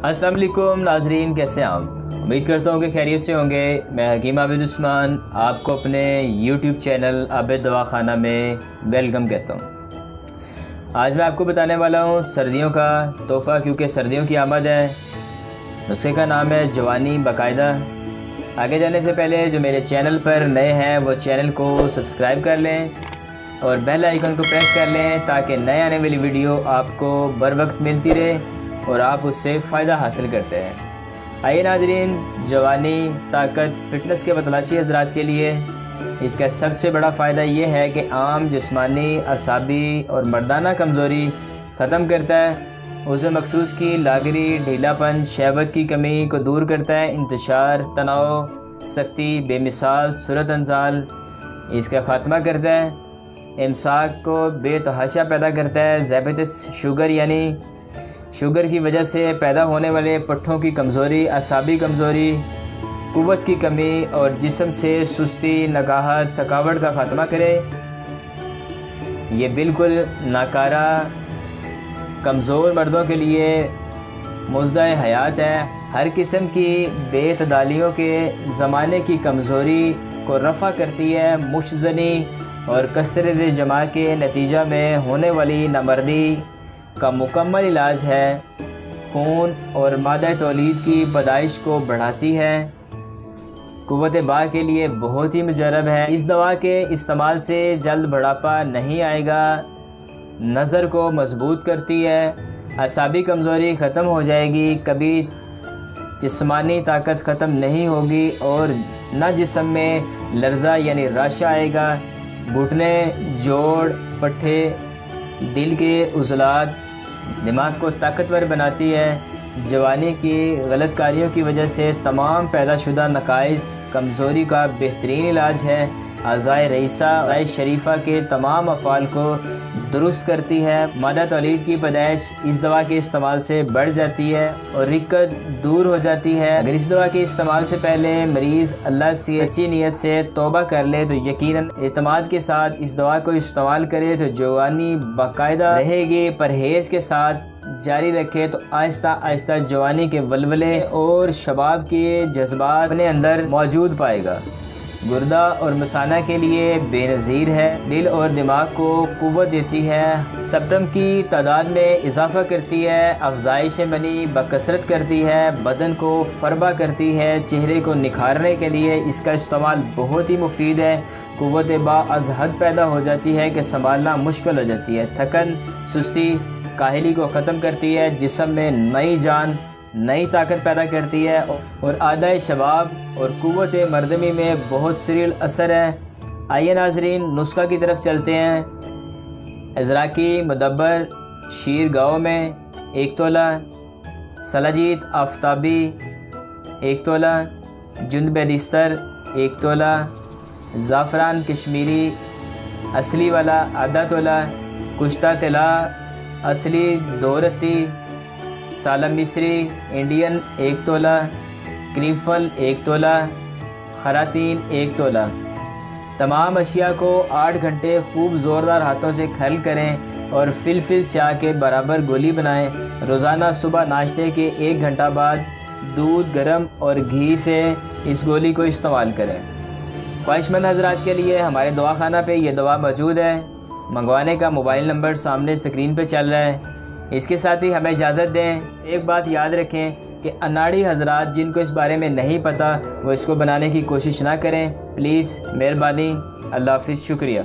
अस्सलाम वालेकुम नाजरीन, कैसे हैं आप? उम्मीद करता हूँ कि खैरियत से होंगे। मैं हकीम आबिद उस्मान आपको अपने YouTube चैनल आबिद दवाखाना में वेलकम कहता हूँ। आज मैं आपको बताने वाला हूँ सर्दियों का तोहफ़ा, क्योंकि सर्दियों की आमद है। नुस्खे का नाम है जवानी बाकायदा। आगे जाने से पहले जो मेरे चैनल पर नए हैं वो चैनल को सब्सक्राइब कर लें और बेल आइकन को प्रेस कर लें ताकि नए आने वाली वीडियो आपको बर वक्त मिलती रहे और आप उससे फ़ायदा हासिल करते हैं। आइए नाज़रीन, जवानी, ताकत, फ़िटनेस के बतलाशी हज़रात के लिए इसका सबसे बड़ा फ़ायदा ये है कि आम जिस्मानी, असाबी और मर्दाना कमज़ोरी ख़त्म करता है। उसे मखसूस की लागरी, ढीलापन, शहवत की कमी को दूर करता है। इंतशार, तनाव, सख्ती, बेमिसाल सूरत अंजाल इसका ख़ात्मा करता है। इमसाक को बेतहाशा पैदा करता है। ज़ैबेतिस शुगर यानी शुगर की वजह से पैदा होने वाले पट्ठों की कमज़ोरी, असाबी कमज़ोरी, क़ुव्वत की कमी और जिस्म से सुस्ती, नकाहत, थकावट का ख़ात्मा करे। ये बिल्कुल नाकारा कमज़ोर मर्दों के लिए मुज़्दाए हयात है। हर किस्म की बेतदालियों के ज़माने की कमज़ोरी को रफ़ा करती है। मुश्तज़नी और कसरत जमा के नतीजा में होने वाली नामर्दी का मुकम्मल इलाज है। खून और मादा तौलीद की पैदाइश को बढ़ाती है। क़ुव्वत बा के लिए बहुत ही मुजरब है। इस दवा के इस्तेमाल से जल्द बुढ़ापा नहीं आएगा। नज़र को मजबूत करती है। असाबी कमज़ोरी ख़त्म हो जाएगी। कभी जिस्मानी ताकत ख़त्म नहीं होगी और न जिस्म में लर्ज़ा यानी रश आएगा। घुटने, जोड़, पट्ठे, दिल के उज़लात दिमाग को ताकतवर बनाती है। जवानी की गलत कारियों की वजह से तमाम पैदाशुदा नकाइस कमज़ोरी का बेहतरीन इलाज है। अज़ाए रईसा, अज़ाए शरीफा के तमाम अफ़ाल को दुरुस्त करती है। मादा तौलीद की पैदाइश इस दवा के इस्तेमाल से बढ़ जाती है और रिक्कत दूर हो जाती है। अगर इस दवा के इस्तेमाल से पहले मरीज़ अल्लाह से सच्ची नीयत से तौबा कर ले तो यकीनन एतमाद के साथ इस दवा को इस्तेमाल करे तो जवानी बाकायदा रहेगी। परहेज़ के साथ जारी रखे तो आहिस्ता आहिस्ता जवानी के वलवले और शबाब के जज्बात अपने अंदर मौजूद पाएगा। गुर्दा और मसाना के लिए बेनज़ीर है। दिल और दिमाग को क़ुव्वत देती है। स्पर्म की तादाद में इजाफ़ा करती है। अफ़ज़ाइश मनी बकसरत करती है। बदन को फ़रबा करती है। चेहरे को निखारने के लिए इसका इस्तेमाल बहुत ही मुफीद है। क़ुव्वत बा अज़ हद पैदा हो जाती है कि संभालना मुश्किल हो जाती है। थकन, सुस्ती, काहली को ख़त्म करती है। जिस्म में नई जान, नई ताकत पैदा करती है और आदाए शबाब और क़ुव्वत मर्दमी में बहुत सरील असर है। आइए नाजरीन, नुस्खा की तरफ चलते हैं। अज़राकी मुदब्बर शीर गाँव में 1 तोला, सलाजीत आफ्ताबी 1 तोला, जुंद बेदिस्तर 1 तोला, ज़ाफ़रान कश्मीरी असली वाला आधा तोला, कुश्ता तिला असली 2 रत्ती, सालम मिस्री इंडियन 1 तोला, क्रीफल 1 तोला, खरातीन 1 तोला। तमाम अशिया को 8 घंटे खूब ज़ोरदार हाथों से खल करें और फिल स्याह के बराबर गोली बनाएं। रोज़ाना सुबह नाश्ते के 1 घंटा बाद दूध गर्म और घी से इस गोली को इस्तेमाल करें। ख्वाहिशमंद हज़रात के लिए हमारे दवाखाना पे ये दवा मौजूद है। मंगवाने का मोबाइल नंबर सामने स्क्रीन पे चल रहा है। इसके साथ ही हमें इजाज़त दें। एक बात याद रखें कि अनाड़ी हज़रात जिनको इस बारे में नहीं पता वो इसको बनाने की कोशिश ना करें, प्लीज़, मेहरबानी। अल्लाह हाफ़िज़, शुक्रिया।